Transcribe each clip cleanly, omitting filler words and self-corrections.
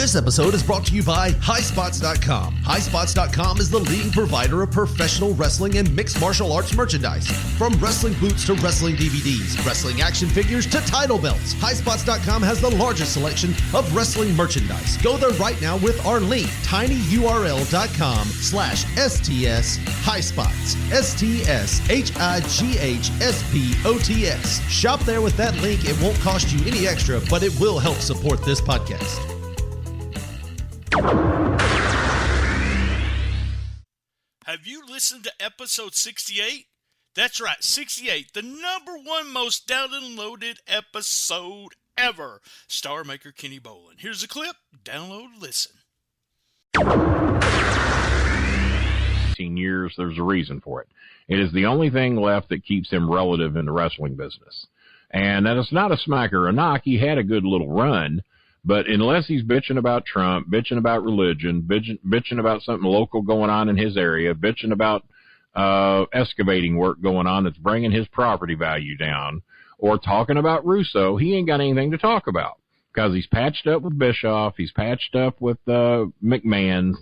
This episode is brought to you by HighSpots.com. HighSpots.com is the leading provider of professional wrestling and mixed martial arts merchandise. From wrestling boots to wrestling DVDs, wrestling action figures to title belts, HighSpots.com has the largest selection of wrestling merchandise. Go there right now with our link, tinyurl.com/STS HighSpots. STSHIGHSPOTS. Shop there with that link. It won't cost you any extra, but it will help support this podcast. Have you listened to episode 68? That's right, 68, the number one most downloaded episode ever. Star maker Kenny Bolin. Here's a clip. Download, listen. 18 years, there's a reason for it. It is the only thing left that keeps him relative in the wrestling business. And that is not a smack or a knock. He had a good little run. But unless he's bitching about Trump, bitching about religion, bitching about something local going on in his area, bitching about excavating work going on that's bringing his property value down, or talking about Russo, he ain't got anything to talk about because he's patched up with Bischoff, he's patched up with McMahon,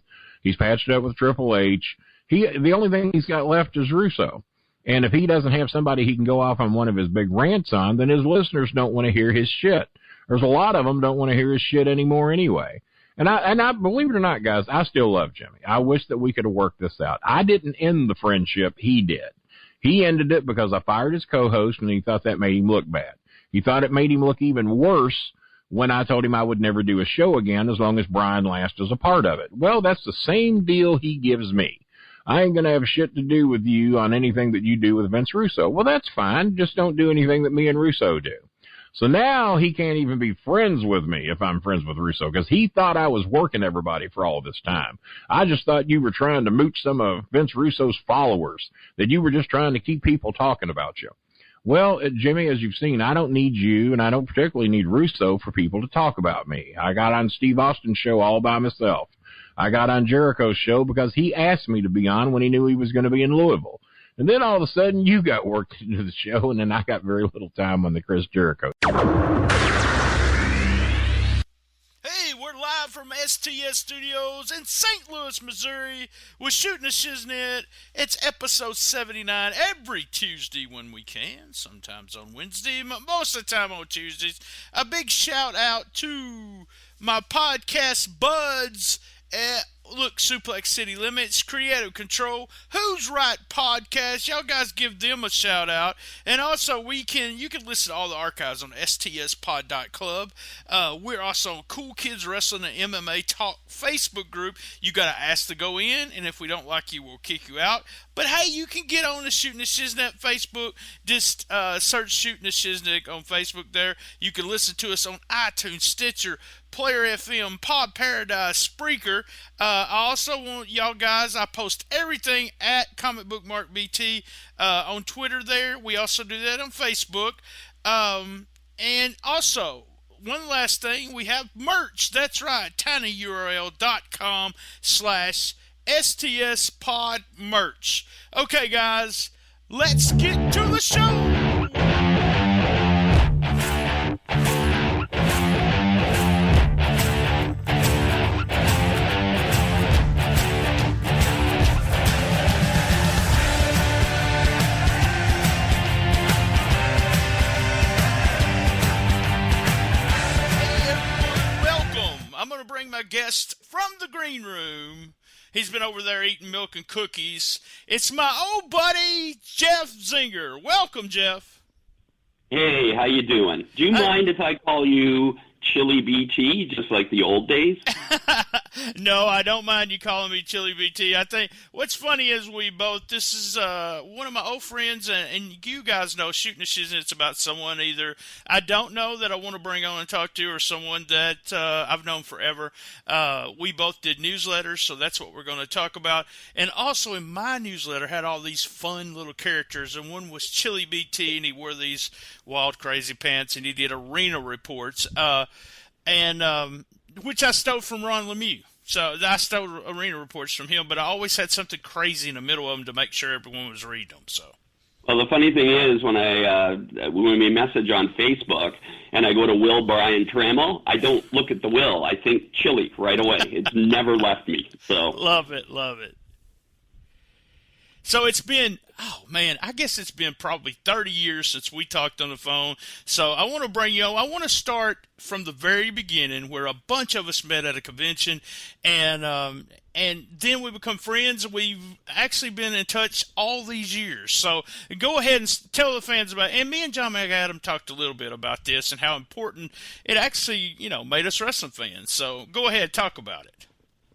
he's patched up with Triple H. The only thing he's got left is Russo. And if he doesn't have somebody he can go off on one of his big rants on, then his listeners don't want to hear his shit. There's a lot of them don't want to hear his shit anymore anyway. And I believe it or not, guys, I still love Jimmy. I wish that we could have worked this out. I didn't end the friendship. He did. He ended it because I fired his co-host and he thought that made him look bad. He thought it made him look even worse when I told him I would never do a show again as long as Brian Last is a part of it. Well, that's the same deal he gives me. I ain't going to have shit to do with you on anything that you do with Vince Russo. Well, that's fine. Just don't do anything that me and Russo do. So now he can't even be friends with me if I'm friends with Russo because he thought I was working everybody for all this time. I just thought you were trying to mooch some of Vince Russo's followers, that you were just trying to keep people talking about you. Well, Jimmy, as you've seen, I don't need you, and I don't particularly need Russo for people to talk about me. I got on Steve Austin's show all by myself. I got on Jericho's show because he asked me to be on when he knew he was going to be in Louisville. And then all of a sudden, you got worked into the show, and then I got very little time on the Chris Jericho. Hey, we're live from STS Studios in St. Louis, Missouri with Shooting the Shiznit. It's episode 79 every Tuesday when we can, sometimes on Wednesday, most of the time on Tuesdays. A big shout out to my podcast buds at Suplex City Limits, Creative Control, Who's Right Podcast. Y'all guys give them a shout out. And also you can listen to all the archives on stspod.club. We're also on Cool Kids Wrestling and MMA Talk Facebook group. You got to ask to go in, and if we don't like you, we'll kick you out. But hey, you can get on the Shooting the Shiznit Facebook. Just search Shooting the Shiznit on Facebook there. You can listen to us on iTunes, Stitcher, Player FM, Pod Paradise, Spreaker. I also want y'all guys, I post everything at Comic Book Mark BT on Twitter there. We also do that on Facebook. And also, one last thing, we have merch. That's right, tinyurl.com/STSPod merch. Okay, guys, let's get to the show. I'm going to bring my guest from the green room. He's been over there eating milk and cookies. It's my old buddy, Jeff Zinger. Welcome, Jeff. Hey, how you doing? Do you mind if I call you Chili BT, just like the old days? No, I don't mind you calling me Chili BT. I think what's funny is this is one of my old friends, and you guys know Shooting the Shiznit, it's about someone either I don't know that I want to bring on and talk to, or someone that I've known forever. We both did newsletters, so that's what we're going to talk about. And also in my newsletter had all these fun little characters, and one was Chili BT, and he wore these wild, crazy pants, and he did arena reports, which I stole from Ron Lemieux. So I stole arena reports from him, but I always had something crazy in the middle of them to make sure everyone was reading them. So. Well, the funny thing is, when we message on Facebook and I go to Will Brian Trammell, I don't look at the Will. I think Chili right away. It's never left me. So love it. So it's been, oh man, I guess it's been probably 30 years since we talked on the phone. So I want to bring you on. I want to start from the very beginning, where a bunch of us met at a convention, and then we become friends. We've actually been in touch all these years. So go ahead and tell the fans about it. And me and John McAdam talked a little bit about this and how important it actually, made us wrestling fans. So go ahead, talk about it.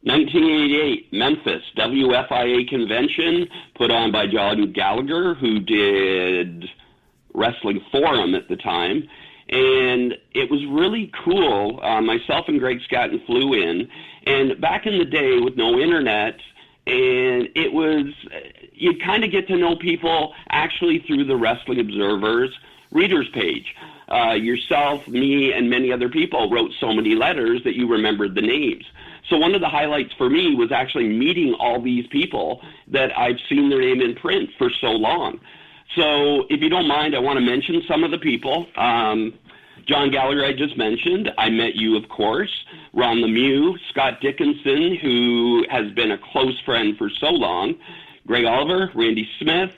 1988, Memphis, WFIA convention put on by John Gallagher, who did Wrestling Forum at the time. And it was really cool. Myself and Greg Scatton flew in. And back in the day with no internet, and it was, you'd kind of get to know people actually through the Wrestling Observer's readers page. Yourself, me, and many other people wrote so many letters that you remembered the names. So one of the highlights for me was actually meeting all these people that I've seen their name in print for so long. So if you don't mind, I want to mention some of the people. John Gallagher, I just mentioned. I met you, of course. Ron Lemieux, Scott Dickinson, who has been a close friend for so long. Greg Oliver, Randy Smith,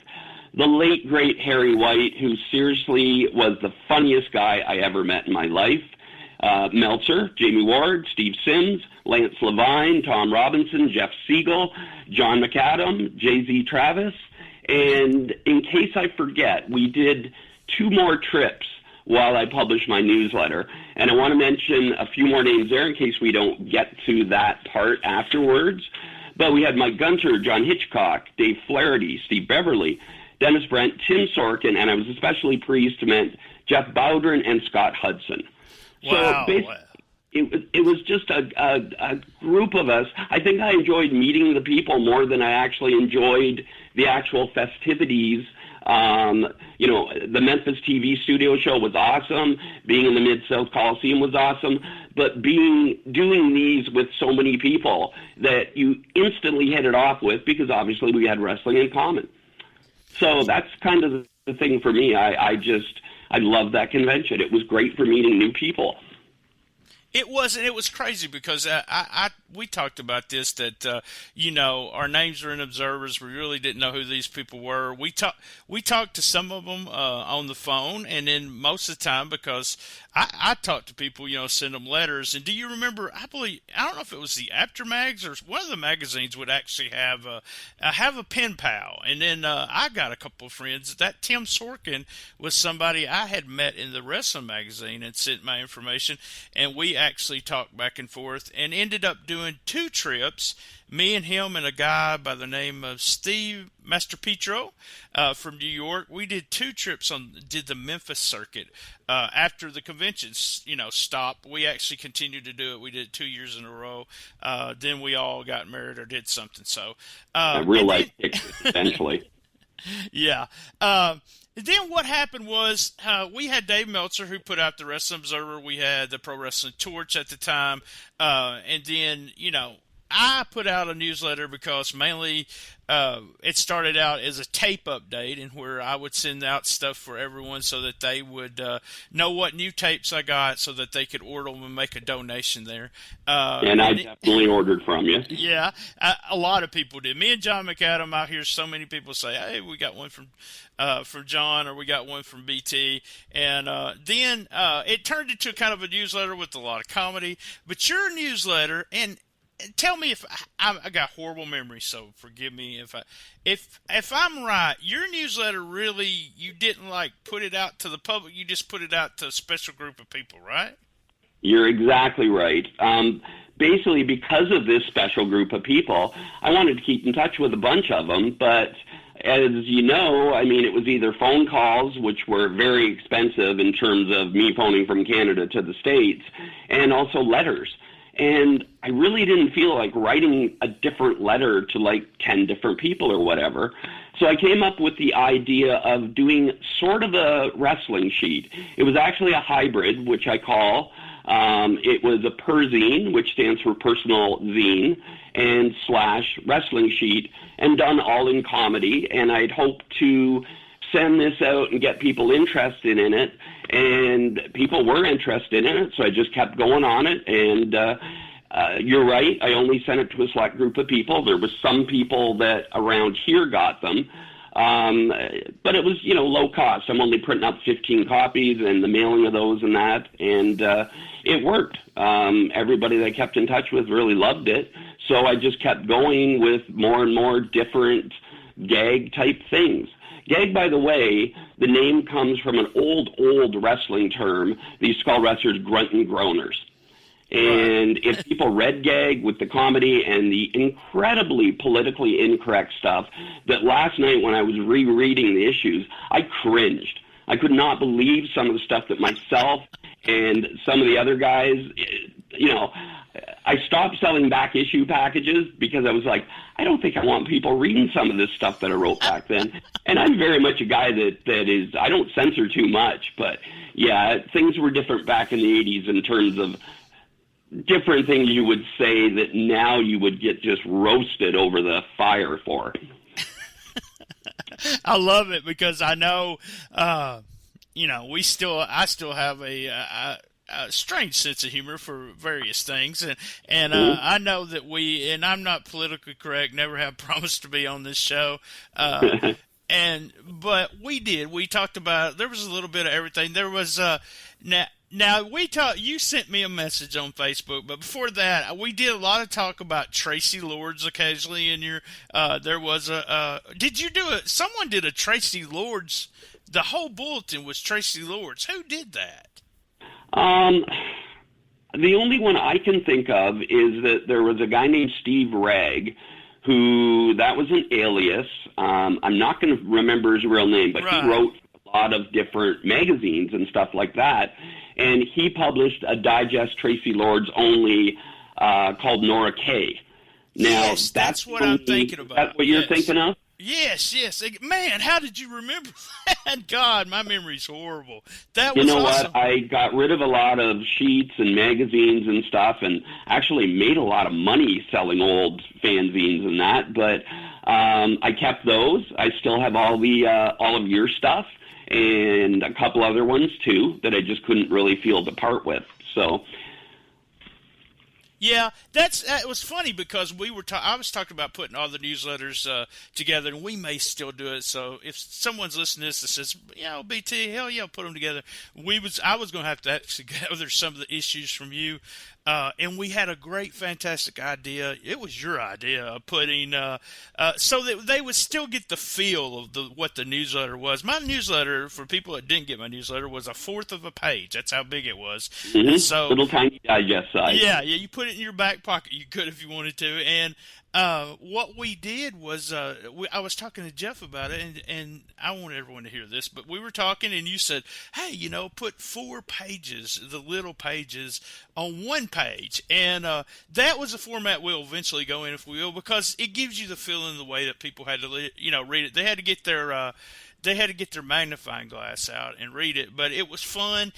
the late, great Harry White, who seriously was the funniest guy I ever met in my life. Meltzer, Jamie Ward, Steve Sims, Lance Levine, Tom Robinson, Jeff Siegel, John McAdam, Jay-Z Travis. And in case I forget, we did 2 more trips while I published my newsletter. And I want to mention a few more names there in case we don't get to that part afterwards. But we had Mike Gunter, John Hitchcock, Dave Flaherty, Steve Beverly, Dennis Brent, Tim Sorkin, and I was especially pleased to meet Jeff Bowdren and Scott Hudson. Wow. So basically, it was just a group of us. I think I enjoyed meeting the people more than I actually enjoyed the actual festivities. The Memphis TV studio show was awesome. Being in the Mid-South Coliseum was awesome. But doing these with so many people that you instantly hit it off with, because obviously we had wrestling in common. So that's kind of the thing for me. I love that convention. It was great for meeting new people. It was, and it was crazy because we talked about this, that our names were in observers. We really didn't know who these people were. We talked to some of them on the phone, and then most of the time, because I talked to people, send them letters. And do you remember? I don't know if it was the After Mags or one of the magazines would actually have a pen pal. And then I got a couple of friends. That Tim Sorkin was somebody I had met in the wrestling magazine and sent my information, and we actually talked back and forth and ended up doing 2 trips, me and him and a guy by the name of Steve Mastropetro from New York. We did 2 trips did the Memphis circuit after the conventions, stopped. We actually continued to do it. We did it 2 years in a row. Then we all got married or did something. So real life pictures, essentially. Yeah. Then what happened was we had Dave Meltzer, who put out the Wrestling Observer. We had the Pro Wrestling Torch at the time. And then, I put out a newsletter because mainly it started out as a tape update, and where I would send out stuff for everyone so that they would know what new tapes I got so that they could order them and make a donation there. And I definitely ordered from you. Yeah, a lot of people did. Me and John McAdam, I hear so many people say, hey, we got one from John, or we got one from BT. And then it turned into kind of a newsletter with a lot of comedy. But your newsletter, and tell me if I got horrible memory, so forgive me if I'm right. Your newsletter really, you didn't put it out to the public. You just put it out to a special group of people, right? You're exactly right. Basically, because of this special group of people, I wanted to keep in touch with a bunch of them. But as you know, it was either phone calls, which were very expensive in terms of me phoning from Canada to the States, and also letters. And I really didn't feel like writing a different letter to 10 different people or whatever. So I came up with the idea of doing sort of a wrestling sheet. It was actually a hybrid, which I call. It was a perzine, which stands for personal zine, and /wrestling sheet, and done all in comedy. And I'd hope to send this out and get people interested in it. And people were interested in it, so I just kept going on it. And you're right, I only sent it to a select group of people. There was some people that around here got them. But it was, low cost. I'm only printing up 15 copies and the mailing of those and that. And it worked. Everybody that I kept in touch with really loved it. So I just kept going with more and more different gag-type things. Gag, by the way, the name comes from an old wrestling term. They used to call wrestlers grunt and groaners. And if people read gag with the comedy and the incredibly politically incorrect stuff, that last night when I was rereading the issues, I cringed. I could not believe some of the stuff that myself and some of the other guys, I stopped selling back issue packages because I was like, I don't think I want people reading some of this stuff that I wrote back then. And I'm very much a guy that is, I don't censor too much, but yeah, things were different back in the 80s in terms of different things you would say that now you would get just roasted over the fire for. I love it because I know, I still have a strange sense of humor for various things, and I know that and I'm not politically correct, never have promised to be on this show, but we talked about, there was a little bit of everything. There was Now you sent me a message on Facebook, but before that, we did a lot of talk about Tracy Lords occasionally. In there was did you do it? Someone did a Tracy Lords. The whole bulletin was Tracy Lords. Who did that? The only one I can think of is that there was a guy named Steve Ragg, who, that was an alias. I'm not going to remember his real name, but he wrote a lot of different magazines and stuff like that. And he published a digest Tracy Lords only called Nora K. Now, yes, that's what I'm thinking about. That's what you're thinking of? Yes. Man, how did you remember that? God, my memory's horrible. That was You know awesome. what? I got rid of a lot of sheets and magazines and stuff, and actually made a lot of money selling old fanzines and that. But I kept those. I still have all of your stuff, and a couple other ones too that I just couldn't really feel to part with. So. Yeah, it was funny because I was talking about putting all the newsletters together, and we may still do it. So if someone's listening to this that says, BT, hell yeah, put them together. I was going to have to actually gather some of the issues from you, and we had a great, fantastic idea. It was your idea of putting so that they would still get the feel of what the newsletter was. My newsletter, for people that didn't get my newsletter, was a fourth of a page. That's how big it was. Mm-hmm. And so, little tiny digest size. Yeah, you put it in your back pocket. You could if you wanted to. And what we did was I was talking to Jeff about it, and I want everyone to hear this, but we were talking, and you said, hey, put 4 pages, the little pages, on one page. And that was a format we'll eventually go in, if we will, because it gives you the feeling the way that people had to read it. They had to get their magnifying glass out and read it, but it was fun.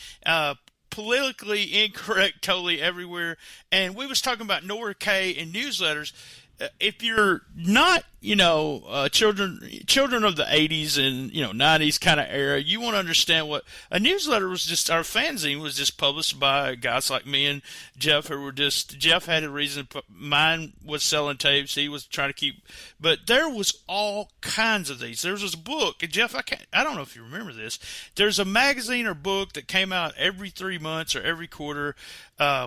Politically incorrect totally everywhere. And we was talking about Nora K and newsletters. If you're not, children of the 80s and, 90s kind of era, you want to understand what a newsletter was. Just our fanzine was just published by guys like me and Jeff, who were Jeff had a reason. Mine was selling tapes. He was trying to keep, but there was all kinds of these. There was this book, and Jeff, I don't know if you remember this. There's a magazine or book that came out every 3 months or every quarter,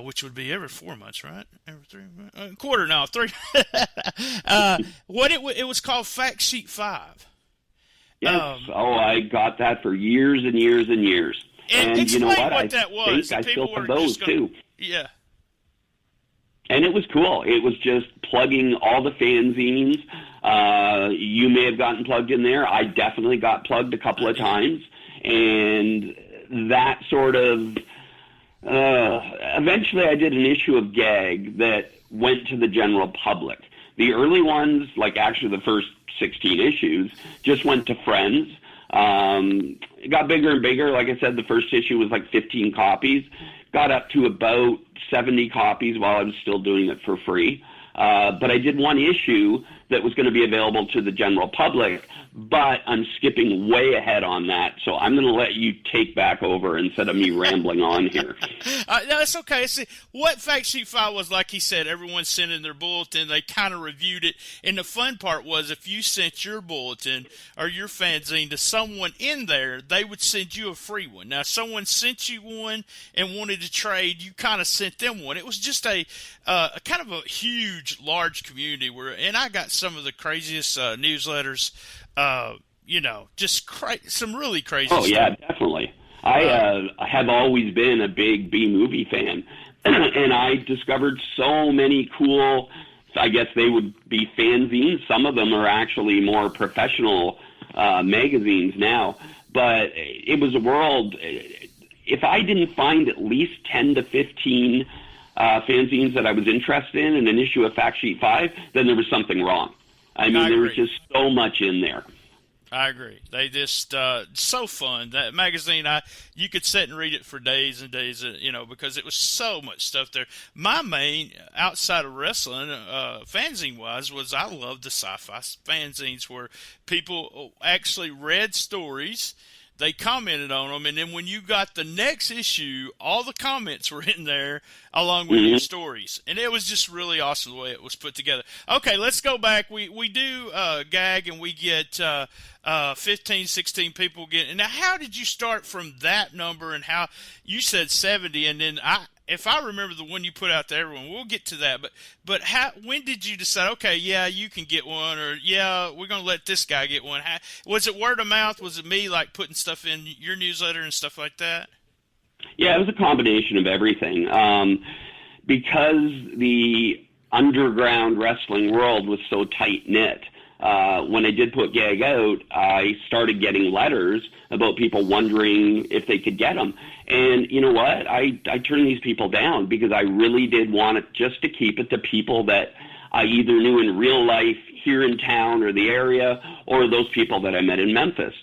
which would be every 4 months, right? Every 3 months? Quarter, no, 3. It was called Fact Sheet 5. Yes. I got that for years and years and years. And you know what? I that was. I still have those too. Yeah. And it was cool. It was just plugging all the fanzines. You may have gotten plugged in there. I definitely got plugged a couple of times. And that sort of... eventually I did an issue of Gag that went to the general public. The early ones, like actually the first 16 issues, just went to friends. It got bigger and bigger. Like I said, the first issue was like 15 copies. Got up to about 70 copies while I was still doing it for free. But I did one issue that was going to be available to the general public, but I'm skipping way ahead on that. So I'm going to let you take back over instead of me rambling on here. No, it's okay. See, what Fact Sheet 5 was, like he said, everyone sent in their bulletin. They kind of reviewed it. And the fun part was if you sent your bulletin or your fanzine to someone in there, they would send you a free one. Now, if someone sent you one and wanted to trade, you kind of sent them one. It was just a kind of a huge, large community and I got some of the craziest newsletters, just some really crazy stuff. Oh, yeah, definitely. I have always been a big B-movie fan, and I discovered so many cool, I guess they would be fanzines. Some of them are actually more professional magazines now, but it was a world. If I didn't find at least 10 to 15 fanzines that I was interested in an issue of Fact Sheet 5, then there was something wrong. I mean, there was just so much in there. I agree. They just so fun. That magazine, you could sit and read it for days and days, because it was so much stuff there. My main, outside of wrestling, fanzine-wise, was I loved the sci-fi fanzines where people actually read stories. They commented on them, and then when you got the next issue, all the comments were in there along with your stories. And it was just really awesome the way it was put together. Okay, let's go back. We do gag, and we get 15, 16 people getting. Now, how did you start from that number, and how you said 70, and then if I remember the one you put out to everyone, we'll get to that. But when did you decide, okay, yeah, you can get one, or yeah, we're going to let this guy get one? Was it word of mouth? Was it me like putting stuff in your newsletter and stuff like that? Yeah, it was a combination of everything. Because the underground wrestling world was so tight-knit, when I did put Gag out, I started getting letters about people wondering if they could get them. And you know what? I turned these people down because I really did want it just to keep it to people that I either knew in real life here in town or the area, or those people that I met in Memphis.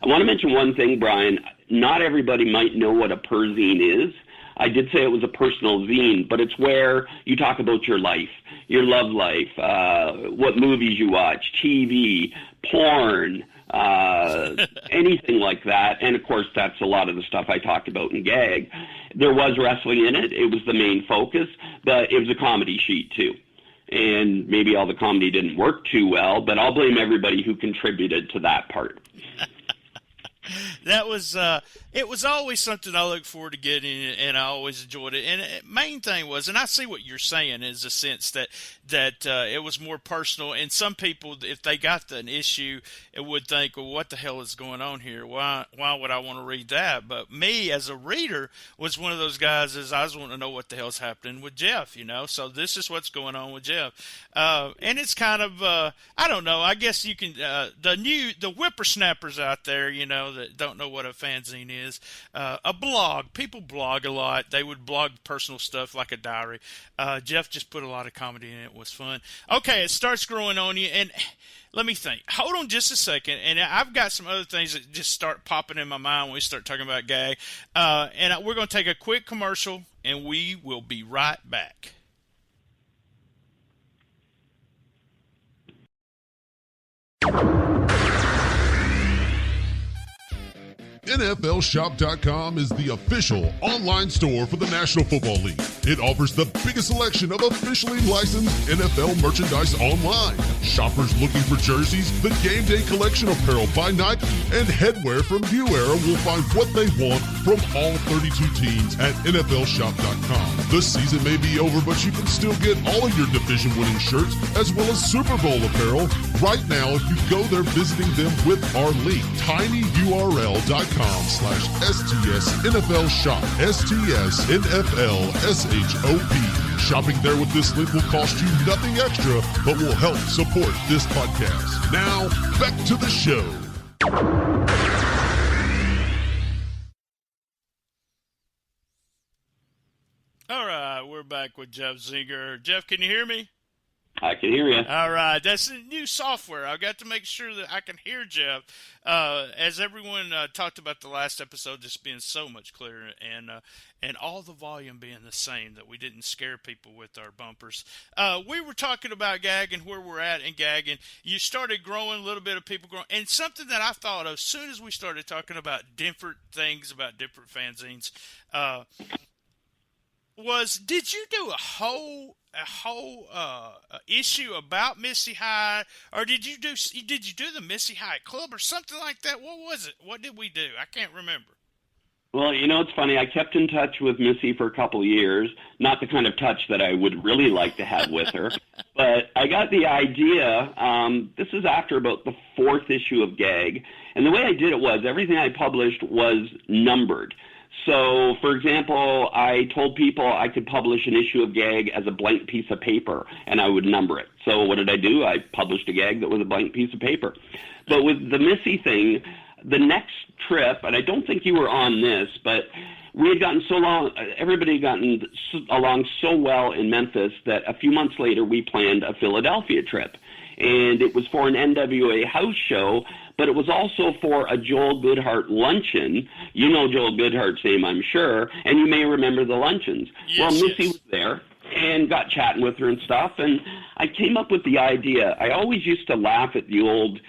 I want to mention one thing, Brian. Not everybody might know what a perzine is. I did say it was a personal zine, but it's where you talk about your life, your love life, what movies you watch, TV, porn, anything like that. And, of course, that's a lot of the stuff I talked about in Gag. There was wrestling in it. It was the main focus, but it was a comedy sheet, too. And maybe all the comedy didn't work too well, but I'll blame everybody who contributed to that part. That was it was always something I looked forward to getting, and I always enjoyed it. And the main thing was, and I see what you're saying, is the sense that it was more personal. And some people, if they got an issue, it would think, well, what the hell is going on here? Why would I want to read that? But me, as a reader, was one of those guys, as I was wanting to know what the hell's happening with Jeff, So this is what's going on with Jeff. And it's kind of, I don't know, I guess you can, the whippersnappers out there, that don't know what a fanzine is, a blog. People blog a lot. They would blog personal stuff like a diary. Jeff just put a lot of comedy in it. It was fun. Okay, it starts growing on you, and let me think. Hold on just a second, and I've got some other things that just start popping in my mind when we start talking about Gag. And we're going to take a quick commercial, and we will be right back. NFLShop.com is the official online store for the National Football League. It offers the biggest selection of officially licensed NFL merchandise online. Shoppers looking for jerseys, the game day collection apparel by Nike, and headwear from New Era will find what they want from all 32 teams at NFLShop.com. The season may be over, but you can still get all of your division-winning shirts as well as Super Bowl apparel right now if you go there visiting them with our link, tinyurl.com/STS NFL Shop, STS NFL SHOP. Shopping there with this link will cost you nothing extra, but will help support this podcast. Now, back to the show. All right, we're back with Jeff Zinger. Jeff, can you hear me? I can hear you. All right, that's new software. I've got to make sure that I can hear Jeff. As everyone talked about the last episode, just being so much clearer, and all the volume being the same, that we didn't scare people with our bumpers. We were talking about gag and where we're at in gag, and you started growing, a little bit of people growing, and something that I thought of as soon as we started talking about different things about different fanzines, was, did you do a whole issue about Missy High, or did you do the Missy High Club or something like that? What was it? What did we do? I can't remember. Well, it's funny. I kept in touch with Missy for a couple of years. Not the kind of touch that I would really like to have with her, but I got the idea. This is after about the 4th issue of Gag, and the way I did it was everything I published was numbered. So, for example, I told people I could publish an issue of Gag as a blank piece of paper, and I would number it. So what did I do? I published a Gag that was a blank piece of paper. But with the Missy thing, the next trip, and I don't think you were on this, but we had gotten so long, everybody had gotten along so well in Memphis that a few months later we planned a Philadelphia trip. And it was for an NWA house show, but it was also for a Joel Goodhart luncheon. You know Joel Goodhart's name, I'm sure, and you may remember the luncheons. Yes, well, Missy was there and got chatting with her and stuff, and I came up with the idea. I always used to laugh at the old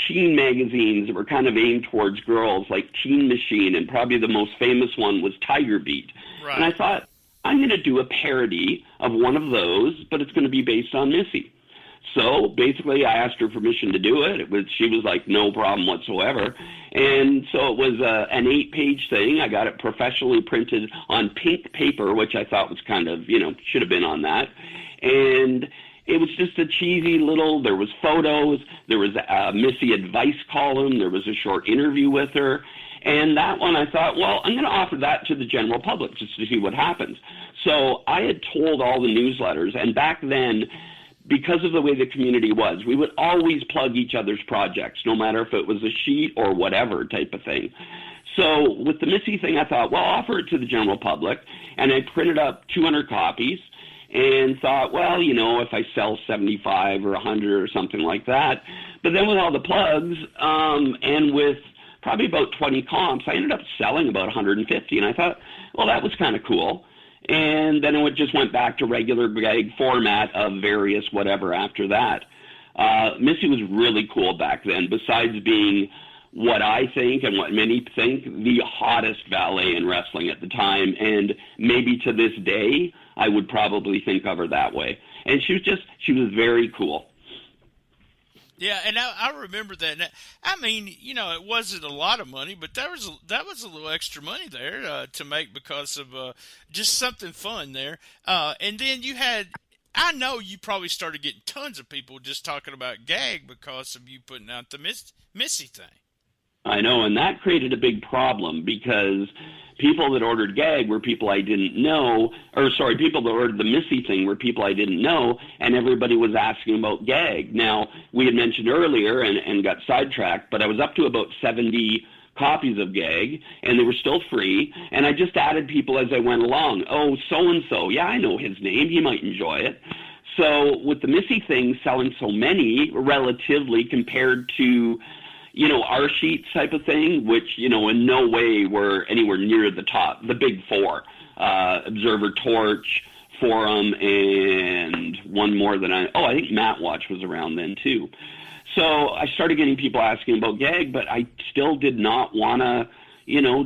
teen magazines that were kind of aimed towards girls, like Teen Machine, and probably the most famous one was Tiger Beat. Right. And I thought, I'm going to do a parody of one of those, but it's going to be based on Missy. So basically, I asked her permission to do it. She was like, no problem whatsoever. And so it was an 8-page thing. I got it professionally printed on pink paper, which I thought was kind of, should have been on that. And it was just a cheesy little, there was photos, there was a Missy advice column, there was a short interview with her. And that one I thought, well, I'm going to offer that to the general public just to see what happens. So I had told all the newsletters, and back then, because of the way the community was, we would always plug each other's projects, no matter if it was a sheet or whatever type of thing. So with the Missy thing, I thought, well, I'll offer it to the general public, and I printed up 200 copies and thought, well, if I sell 75 or 100 or something like that. But then with all the plugs and with probably about 20 comps, I ended up selling about 150, and I thought, well, that was kind of cool. And then it just went back to regular Gag format of various whatever after that. Missy was really cool back then, besides being what I think and what many think, the hottest valet in wrestling at the time. And maybe to this day, I would probably think of her that way. And she was very cool. Yeah, and I remember that. I mean, it wasn't a lot of money, but that was a little extra money there to make because of just something fun there. And then you had, I know you probably started getting tons of people just talking about Gag because of you putting out the Missy thing. I know, and that created a big problem because people that ordered Gag were people I didn't know, people that ordered the Missy thing were people I didn't know, and everybody was asking about Gag. Now, we had mentioned earlier and got sidetracked, but I was up to about 70 copies of Gag, and they were still free, and I just added people as I went along. Oh, so-and-so, yeah, I know his name, he might enjoy it. So with the Missy thing selling so many relatively compared to our sheets type of thing, which, in no way were anywhere near the top, the big four, Observer, Torch, Forum, and one more than I think Matt Watch was around then too. So I started getting people asking about Gag, but I still did not want to,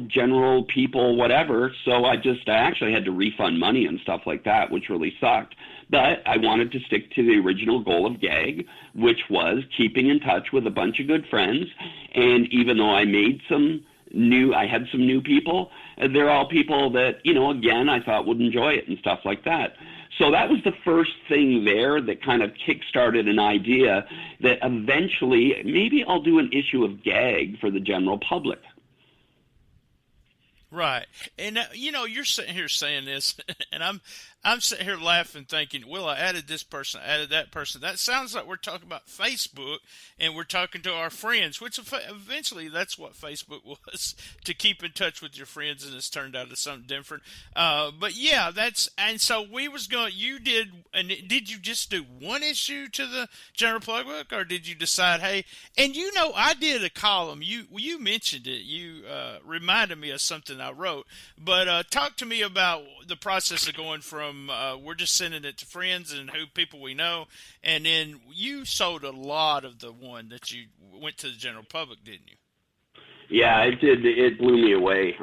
general people, whatever. So I actually had to refund money and stuff like that, which really sucked. But I wanted to stick to the original goal of Gag, which was keeping in touch with a bunch of good friends. And even though I had some new people, they're all people that, again, I thought would enjoy it and stuff like that. So that was the first thing there that kind of kick-started an idea that eventually maybe I'll do an issue of Gag for the general public. Right. And, you're sitting here saying this, and I'm sitting here laughing, thinking, well, I added this person, I added that person. That sounds like we're talking about Facebook, and we're talking to our friends, which eventually that's what Facebook was, to keep in touch with your friends, and it's turned out to something different. But yeah, and so we was going, and did you just do one issue to the General Public, or did you decide, hey, and I did a column, you mentioned it, you reminded me of something I wrote, but talk to me about the process of going from we're just sending it to friends and people we know, and then you sold a lot of the one that you went to the General Public, didn't you? Yeah, it did. It blew me away.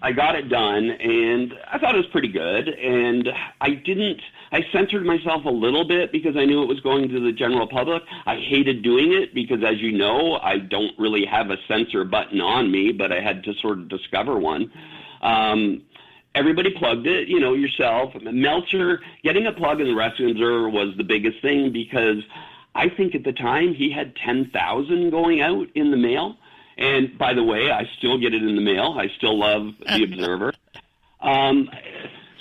I got it done, and I thought it was pretty good, and I censored myself a little bit because I knew it was going to the General Public. I hated doing it because, as you know, I don't really have a censor button on me, but I had to sort of discover one. Everybody plugged it, yourself. Meltzer, getting a plug in the Wrestling Observer was the biggest thing because I think at the time he had 10,000 going out in the mail. And by the way, I still get it in the mail. I still love the Observer.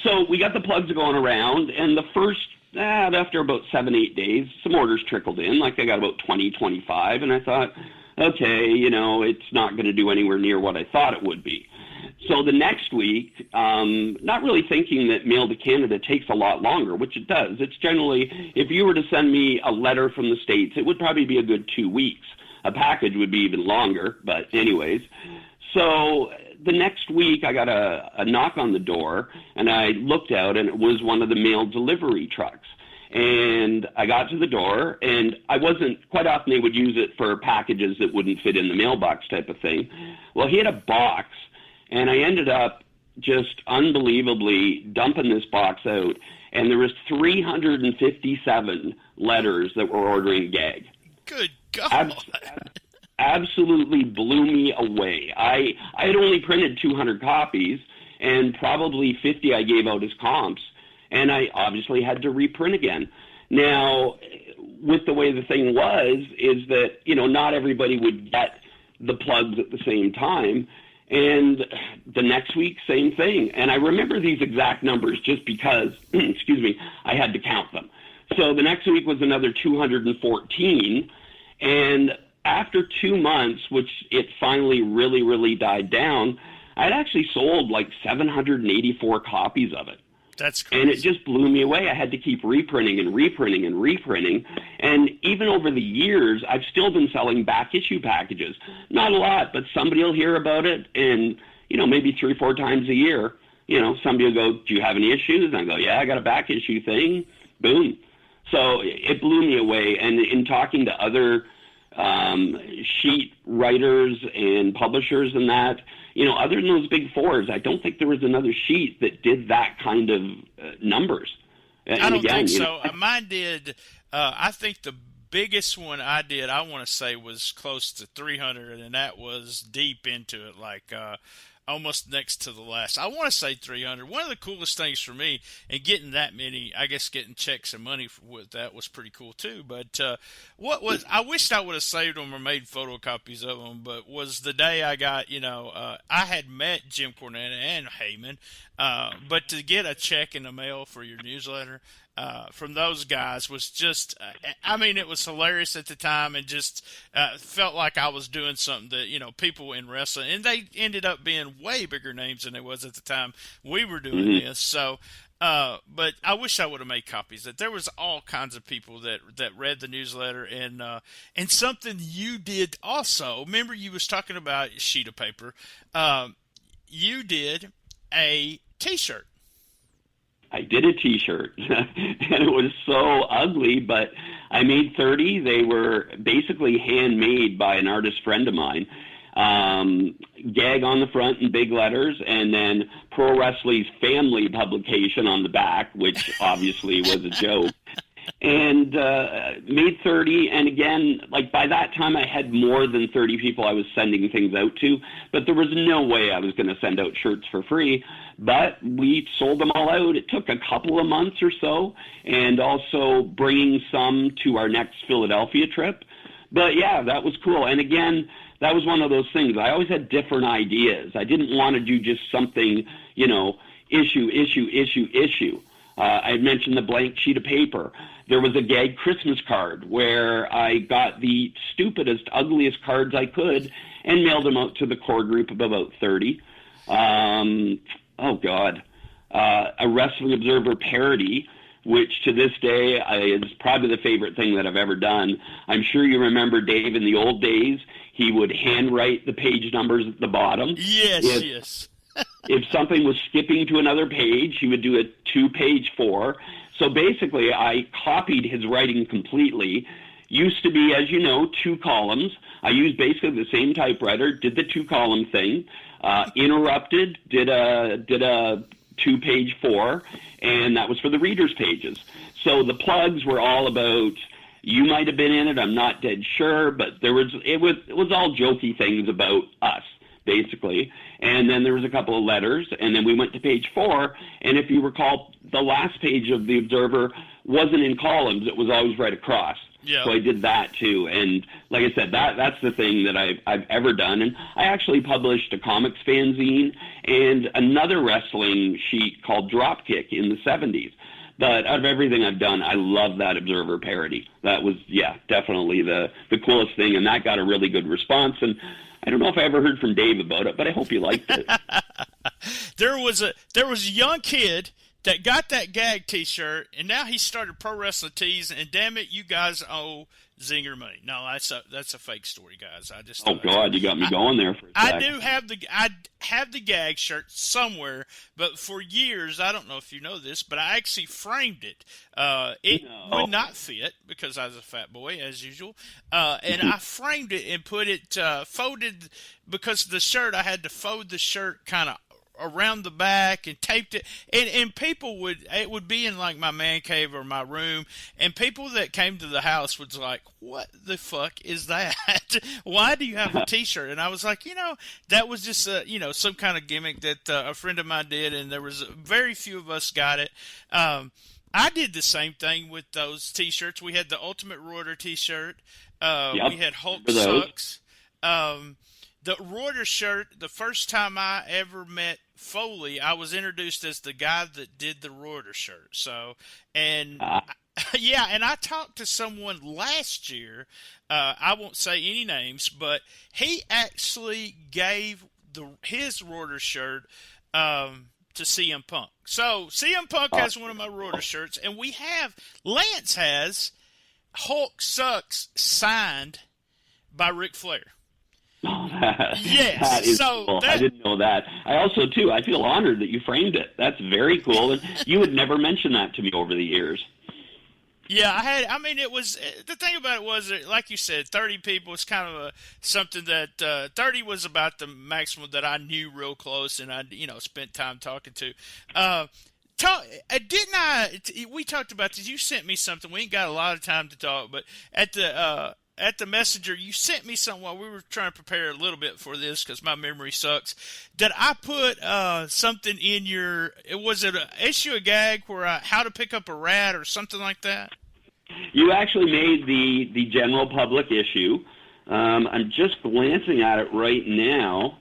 So we got the plugs going around, and the first, after about 7-8 days, some orders trickled in. Like I got about 20, 25, and I thought, okay, it's not going to do anywhere near what I thought it would be. So the next week, not really thinking that mail to Canada takes a lot longer, which it does. It's generally, if you were to send me a letter from the States, it would probably be a good 2 weeks. A package would be even longer, but anyways. So the next week I got a knock on the door, and I looked out, and it was one of the mail delivery trucks. And I got to the door, and quite often they would use it for packages that wouldn't fit in the mailbox type of thing. Well, he had a box, and I ended up just unbelievably dumping this box out, and there was 357 letters that were ordering gag. Good God. Absolutely blew me away. I had only printed 200 copies, and probably 50 I gave out as comps, and I obviously had to reprint again. Now, with the way the thing was, is that, not everybody would get the plugs at the same time, and the next week, same thing. And I remember these exact numbers just because, excuse me, I had to count them. So the next week was another 214, and after 2 months, which it finally really, really died down, I'd actually sold like 784 copies of it. That's crazy. And it just blew me away. I had to keep reprinting and reprinting and reprinting. And even over the years, I've still been selling back issue packages. Not a lot, but somebody will hear about it, and, maybe 3 or 4 times a year, somebody will go, do you have any issues? And I go, yeah, I got a back issue thing. Boom. So it blew me away. And in talking to other sheet writers and publishers and that, other than those big fours, I don't think there was another sheet that did that kind of numbers. And I don't think so. Mine did. I think the biggest one I did, I want to say, was close to 300, and that was deep into it, like almost next to the last. I want to say 300. One of the coolest things for me, and getting that many, I guess getting checks and money with that was pretty cool too. But I wished I would have saved them or made photocopies of them, but was the day I got, I had met Jim Cornette and Heyman, but to get a check in the mail for your newsletter, from those guys was just, it was hilarious at the time, and just felt like I was doing something that, people in wrestling, and they ended up being way bigger names than they was at the time we were doing this. So, but I wish I would have made copies. That there was all kinds of people that read the newsletter, and something you did also. Remember, you was talking about a sheet of paper. You did a T-shirt. I did a T-shirt, and it was so ugly, but I made 30. They were basically handmade by an artist friend of mine. Gag on the front in big letters, and then Pro Wrestling's family publication on the back, which obviously was a joke. And made 30, and again, like by that time I had more than 30 people I was sending things out to, but there was no way I was going to send out shirts for free. But we sold them all out. It took a couple of months or so, and also bringing some to our next Philadelphia trip. But yeah, that was cool. And again, that was one of those things. I always had different ideas. I didn't want to do just something, issue. I had mentioned the blank sheet of paper. There was a gag Christmas card where I got the stupidest, ugliest cards I could and mailed them out to the core group of about 30. A Wrestling Observer parody, which to this day is probably the favorite thing that I've ever done. I'm sure you remember Dave in the old days. He would handwrite the page numbers at the bottom. Yes. If something was skipping to another page, he would do a 2-page 4. So basically, I copied his writing completely. Used to be, as you know, 2 columns. I used basically the same typewriter, did the 2-column thing, interrupted, did a 2-page 4, and that was for the readers' pages. So the plugs were all about, you might have been in it, I'm not dead sure, but it was all jokey things about us, basically. And then there was a couple of letters, and then we went to page 4, and if you recall, the last page of the Observer wasn't in columns, it was always right across. Yeah. So I did that too, and like I said, that's the thing that I've ever done. And I actually published a comics fanzine and another wrestling sheet called Dropkick in the 70s. But out of everything I've done, I love that Observer parody. That was, definitely the coolest thing, and that got a really good response. And I don't know if I ever heard from Dave about it, but I hope he liked it. There was a young kid that got that gag T-shirt, and now he started Pro Wrestling Tees, and damn it, you guys owe Zinger money. No, that's a fake story, guys. Oh God, you got me going there for a sec. I do have the gag shirt somewhere, but for years, I don't know if you know this, but I actually framed it. It would not fit because I was a fat boy as usual, and I framed it and put it folded because of the shirt. I had to fold the shirt kind of around the back and taped it, and it would be in like my man cave or my room, and people that came to the house was like, what the fuck is that? Why do you have a T-shirt? And I was like, that was just some kind of gimmick that a friend of mine did, and there was very few of us got it. I did the same thing with those T-shirts. We had the Ultimate Reuter T-shirt. We had Hulk Sucks. The Reuters shirt, the first time I ever met Foley, I was introduced as the guy that did the Reuters shirt. So, and I talked to someone last year, I won't say any names, but he actually gave his Reuters shirt to CM Punk. So, CM Punk has one of my Reuters shirts, and Lance has Hulk Sucks signed by Ric Flair. Yes, that is cool. I didn't know that. I also, too, I feel honored that you framed it. That's very cool, and you would never mention that to me over the years. Yeah, it was, the thing about it was, like you said, 30 people was kind of something that, 30 was about the maximum that I knew real close, and I, spent time talking to. We talked about this, you sent me something, we ain't got a lot of time to talk, but at the messenger, you sent me something while we were trying to prepare a little bit for this because my memory sucks. Did I put something in was it an issue of gag where how to pick up a rat or something like that? You actually made the general public issue. I'm just glancing at it right now,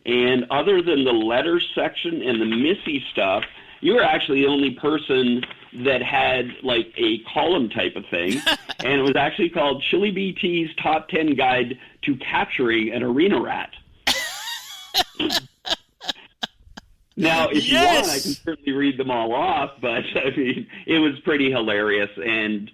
and other than the letters section and the Missy stuff, you were actually the only person that had like a column type of thing, and it was actually called Chili BT's Top 10 Guide to Capturing an Arena Rat. Now, if you want, I can certainly read them all off, but I mean, it was pretty hilarious, and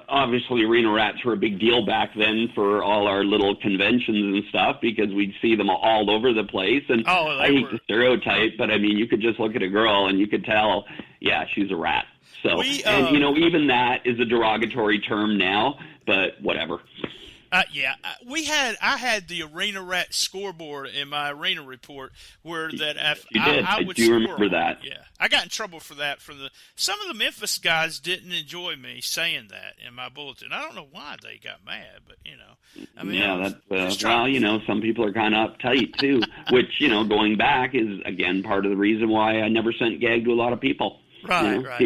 obviously arena rats were a big deal back then for all our little conventions and stuff because we'd see them all over the place. And I hate to stereotype, but I mean, you could just look at a girl and you could tell, yeah, she's a rat. So, even that is a derogatory term now, but whatever. I had the Arena Rat scoreboard in my arena report where that I would do remember that. Yeah, I got in trouble for that some of the Memphis guys didn't enjoy me saying that in my bulletin. I don't know why they got mad, but some people are kind of uptight too, which going back is again part of the reason why I never sent gag to a lot of people. Right.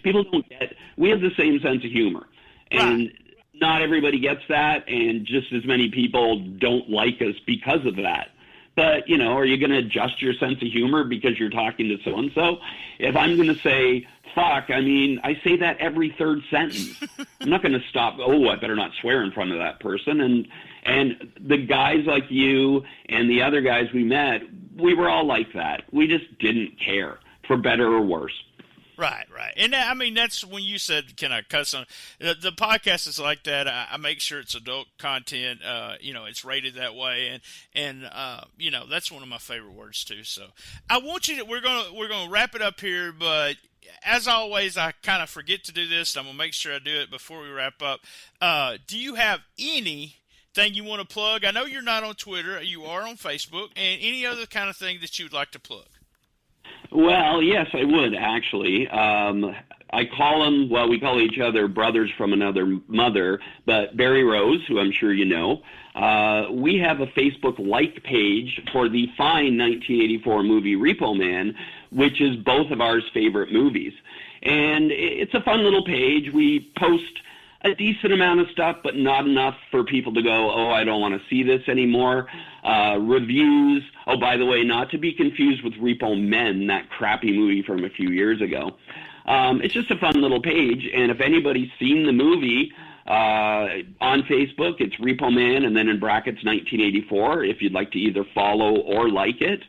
People don't get. We have the same sense of humor, and not everybody gets that, and just as many people don't like us because of that. But, are you going to adjust your sense of humor because you're talking to so-and-so? If I'm going to say, fuck, I say that every third sentence. I'm not going to stop, I better not swear in front of that person. And the guys like you and the other guys we met, we were all like that. We just didn't care, for better or worse. Right. And that's when you said, can I cuss on the podcast is like that. I make sure it's adult content. It's rated that way. And that's one of my favorite words too. So I want you to, we're going to wrap it up here, but as always, I kind of forget to do this. I'm going to make sure I do it before we wrap up. Do you have anything you want to plug? I know you're not on Twitter. You are on Facebook. And any other kind of thing that you would like to plug? Well, yes, I would, actually. I call them, we call each other brothers from another mother, but Barry Rose, who I'm sure you know, we have a Facebook like page for the fine 1984 movie Repo Man, which is both of our favorite movies. And it's a fun little page. We post a decent amount of stuff, but not enough for people to go, I don't want to see this anymore. Reviews. Oh, by the way, not to be confused with Repo Men, that crappy movie from a few years ago. It's just a fun little page, and if anybody's seen the movie on Facebook, it's Repo Man, and then in brackets 1984, if you'd like to either follow or like it.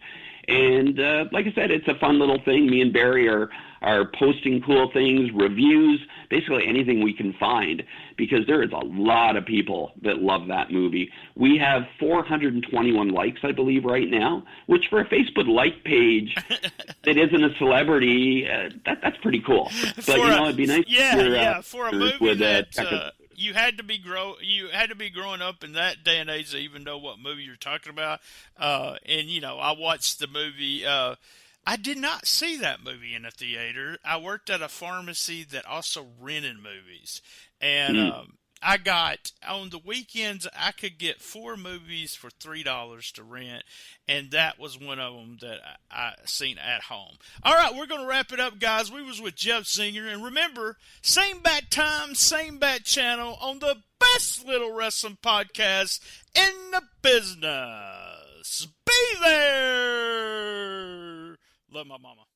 And like I said, it's a fun little thing. Me and Barry are posting cool things, reviews, basically anything we can find, because there is a lot of people that love that movie. We have 421 likes, I believe, right now, which for a Facebook like page that isn't a celebrity, that's pretty cool. But, it'd be nice for a movie that you had to be growing up in that day and age to even know what movie you're talking about. I watched the movie. I did not see that movie in a theater. I worked at a pharmacy that also rented movies, and I got on the weekends I could get 4 movies for $3 to rent, and that was one of them that I seen at home. All right, we're going to wrap it up, guys. We was with Jeff Zinger, and remember, same bat time, same bat channel on the best little wrestling podcast in the business. Be there. Love my mama.